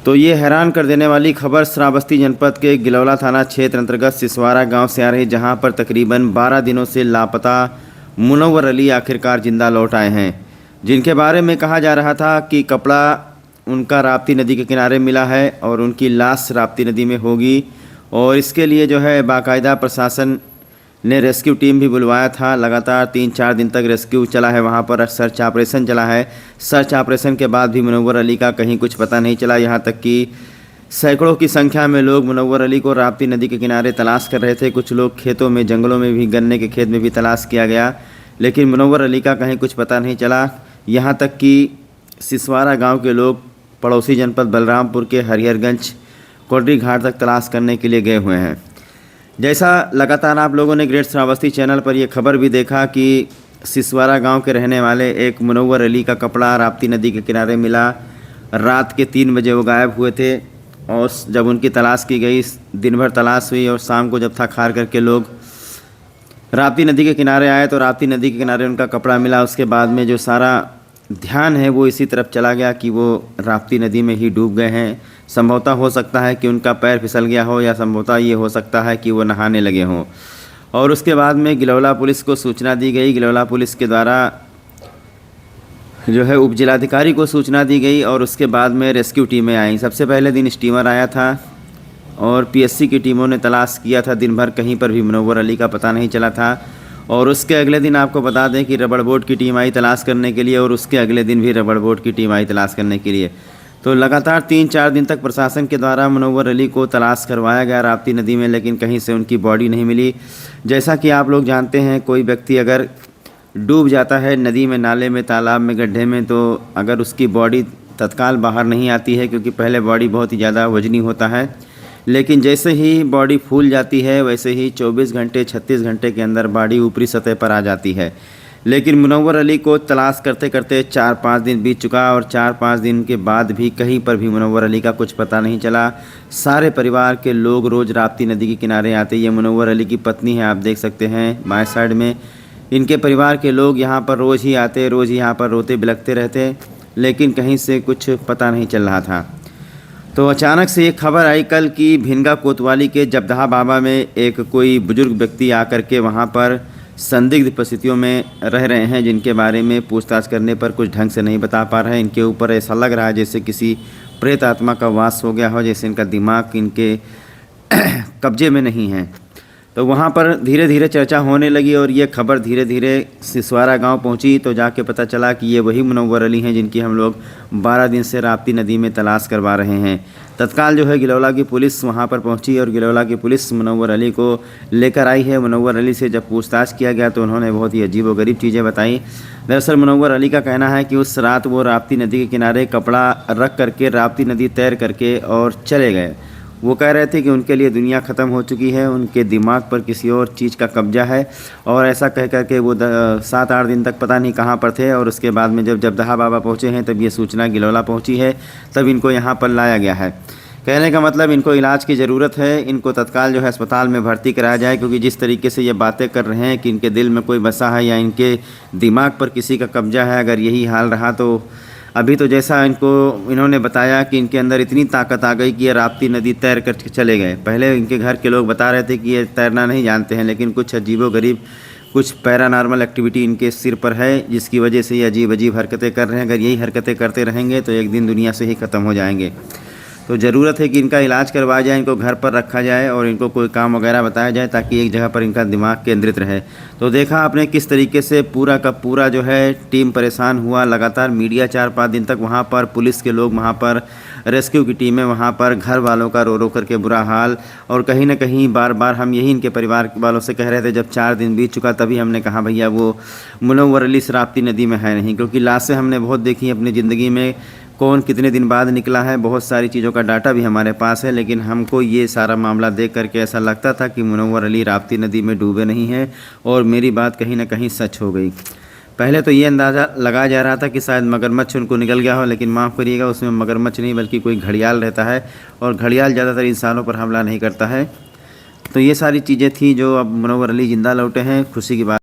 तो ये हैरान कर देने वाली खबर श्रावस्ती जनपद के गिलौला थाना क्षेत्र अंतर्गत सिसवारा गांव से आ रही, जहां पर तकरीबन 12 दिनों से लापता मुनव्वर अली आखिरकार जिंदा लौट आए हैं। जिनके बारे में कहा जा रहा था कि कपड़ा उनका राप्ती नदी के किनारे मिला है और उनकी लाश राप्ती नदी में होगी, और इसके लिए जो है बाकायदा प्रशासन ने रेस्क्यू टीम भी बुलवाया था। लगातार 3-4 दिन तक रेस्क्यू चला है, वहाँ पर सर्च ऑपरेशन चला है। सर्च ऑपरेशन के बाद भी मुनव्वर अली का कहीं कुछ पता नहीं चला। यहाँ तक कि सैकड़ों की संख्या में लोग मुनव्वर अली को राप्ती नदी के किनारे तलाश कर रहे थे। कुछ लोग खेतों में, जंगलों में भी, गन्ने के खेत में भी तलाश किया गया, लेकिन मुनव्वर अली का कहीं कुछ पता नहीं चला। यहाँ तक कि सिसवारा गाँव के लोग पड़ोसी जनपद बलरामपुर के हरिहरगंज कोटरी घाट तक तलाश करने के लिए गए हुए हैं। जैसा लगातार आप लोगों ने ग्रेट श्रावस्ती चैनल पर यह खबर भी देखा कि सिसवारा गांव के रहने वाले एक मुनव्वर अली का कपड़ा राप्ती नदी के किनारे मिला। रात के 3 बजे वो गायब हुए थे, और जब उनकी तलाश की गई, दिन भर तलाश हुई, और शाम को जब थक हार करके लोग राप्ती नदी के किनारे आए तो राप्ती नदी के किनारे उनका कपड़ा मिला। उसके बाद में जो सारा ध्यान है वो इसी तरफ चला गया कि वो राप्ती नदी में ही डूब गए हैं। संभवतः हो सकता है कि उनका पैर फिसल गया हो, या संभवतः ये हो सकता है कि वो नहाने लगे हों। और उसके बाद में गिलौला पुलिस को सूचना दी गई। गिलौला पुलिस के द्वारा जो है उप जिलाधिकारी को सूचना दी गई, और उसके बाद में रेस्क्यू टीमें आईं। सबसे पहले दिन स्टीमर आया था और पीएससी की टीमों ने तलाश किया था दिन भर, कहीं पर भी मुनव्वर अली का पता नहीं चला था। और उसके अगले दिन आपको बता दें कि रबड़ बोट की टीम आई तलाश करने के लिए, और उसके अगले दिन भी रबड़ बोट की टीम आई तलाश करने के लिए। तो लगातार 3-4 दिन तक प्रशासन के द्वारा मुनव्वर अली को तलाश करवाया गया राप्ती नदी में, लेकिन कहीं से उनकी बॉडी नहीं मिली। जैसा कि आप लोग जानते हैं, कोई व्यक्ति अगर डूब जाता है नदी में, नाले में, तालाब में, गड्ढे में, तो अगर उसकी बॉडी तत्काल बाहर नहीं आती है, क्योंकि पहले बॉडी बहुत ही ज़्यादा वजनी होता है। लेकिन जैसे ही बॉडी फूल जाती है, वैसे ही 24 घंटे 36 घंटे के अंदर बॉडी ऊपरी सतह पर आ जाती है। लेकिन मुनव्वर अली को तलाश करते करते 4-5 दिन बीत चुका, और 4-5 दिन के बाद भी कहीं पर भी मुनव्वर अली का कुछ पता नहीं चला। सारे परिवार के लोग रोज़ राप्ती नदी के किनारे आते। ये मुनव्वर अली की पत्नी है, आप देख सकते हैं बाएं साइड में। इनके परिवार के लोग यहाँ पर रोज़ ही आते, रोज़ ही यहाँ पर रोते बिलखते रहते, लेकिन कहीं से कुछ पता नहीं चल रहा था। तो अचानक से एक खबर आई कल की भिनगा कोतवाली के जबदहा बाबा में एक कोई बुजुर्ग व्यक्ति आकर के वहाँ पर संदिग्ध परिस्थितियों में रह रहे हैं, जिनके बारे में पूछताछ करने पर कुछ ढंग से नहीं बता पा रहे हैं। इनके ऊपर ऐसा लग रहा है जैसे किसी प्रेत आत्मा का वास हो गया हो, जैसे इनका दिमाग इनके कब्जे में नहीं है। तो वहाँ पर धीरे धीरे चर्चा होने लगी, और ये खबर धीरे धीरे सिसवारा गांव पहुँची, तो जाके पता चला कि ये वही मुनव्वर अली हैं जिनकी हम लोग 12 दिन से राप्ती नदी में तलाश करवा रहे हैं। तत्काल जो है गिलौला की पुलिस वहाँ पर पहुँची, और गिलौला की पुलिस मुनव्वर अली को लेकर आई है। मुनव्वर अली से जब पूछताछ किया गया तो उन्होंने बहुत ही अजीब व गरीब चीज़ें बताई। दरअसल मुनव्वर अली का कहना है कि उस रात वो राप्ती नदी के किनारे कपड़ा रख करके राप्ती नदी तैर करके और चले गए। वो कह रहे थे कि उनके लिए दुनिया ख़त्म हो चुकी है, उनके दिमाग पर किसी और चीज़ का कब्जा है, और ऐसा कह कर के वो 7-8 दिन तक पता नहीं कहाँ पर थे। और उसके बाद में जब जबदहा बाबा पहुँचे हैं, तब ये सूचना गिलौला पहुँची है, तब इनको यहाँ पर लाया गया है। कहने का मतलब इनको इलाज की ज़रूरत है, इनको तत्काल जो है अस्पताल में भर्ती कराया जाए, क्योंकि जिस तरीके से ये बातें कर रहे हैं कि इनके दिल में कोई बसा है या इनके दिमाग पर किसी का कब्जा है, अगर यही हाल रहा तो अभी तो जैसा इन्होंने बताया कि इनके अंदर इतनी ताकत आ गई कि ये राप्ती नदी तैर कर चले गए। पहले इनके घर के लोग बता रहे थे कि ये तैरना नहीं जानते हैं, लेकिन कुछ अजीबोगरीब, कुछ पैरानॉर्मल एक्टिविटी इनके सिर पर है, जिसकी वजह से ये अजीब अजीब हरकतें कर रहे हैं। अगर यही हरकतें करते रहेंगे तो एक दिन दुनिया से ही ख़त्म हो जाएंगे। तो ज़रूरत है कि इनका इलाज करवाया जाए, इनको घर पर रखा जाए, और इनको कोई काम वगैरह बताया जाए, ताकि एक जगह पर इनका दिमाग केंद्रित रहे। तो देखा आपने किस तरीके से पूरा का पूरा जो है टीम परेशान हुआ। लगातार मीडिया 4-5 दिन तक वहाँ पर, पुलिस के लोग वहाँ पर, रेस्क्यू की टीमें वहाँ पर, घर वालों का रो रो करके बुरा हाल। और कहीं ना कहीं बार बार हम यही इनके परिवार वालों से कह रहे थे, जब 4 दिन बीत चुका तभी हमने कहा भैया वो मुनव्वर अली राप्ती नदी में है नहीं, क्योंकि लाशें हमने बहुत देखी अपनी ज़िंदगी में, कौन कितने दिन बाद निकला है, बहुत सारी चीज़ों का डाटा भी हमारे पास है। लेकिन हमको ये सारा मामला देख करके ऐसा लगता था कि मुनव्वर अली राप्ती नदी में डूबे नहीं हैं, और मेरी बात कहीं ना कहीं सच हो गई। पहले तो ये अंदाज़ा लगाया जा रहा था कि शायद मगरमच्छ उनको निकल गया हो, लेकिन माफ़ करिएगा, उसमें मगरमच्छ नहीं बल्कि कोई घड़ियाल रहता है, और घड़ियाल ज़्यादातर इंसानों पर हमला नहीं करता है। तो ये सारी चीज़ें थी जो अब मुनव्वर अली ज़िंदा लौटे हैं, खुशी की बात।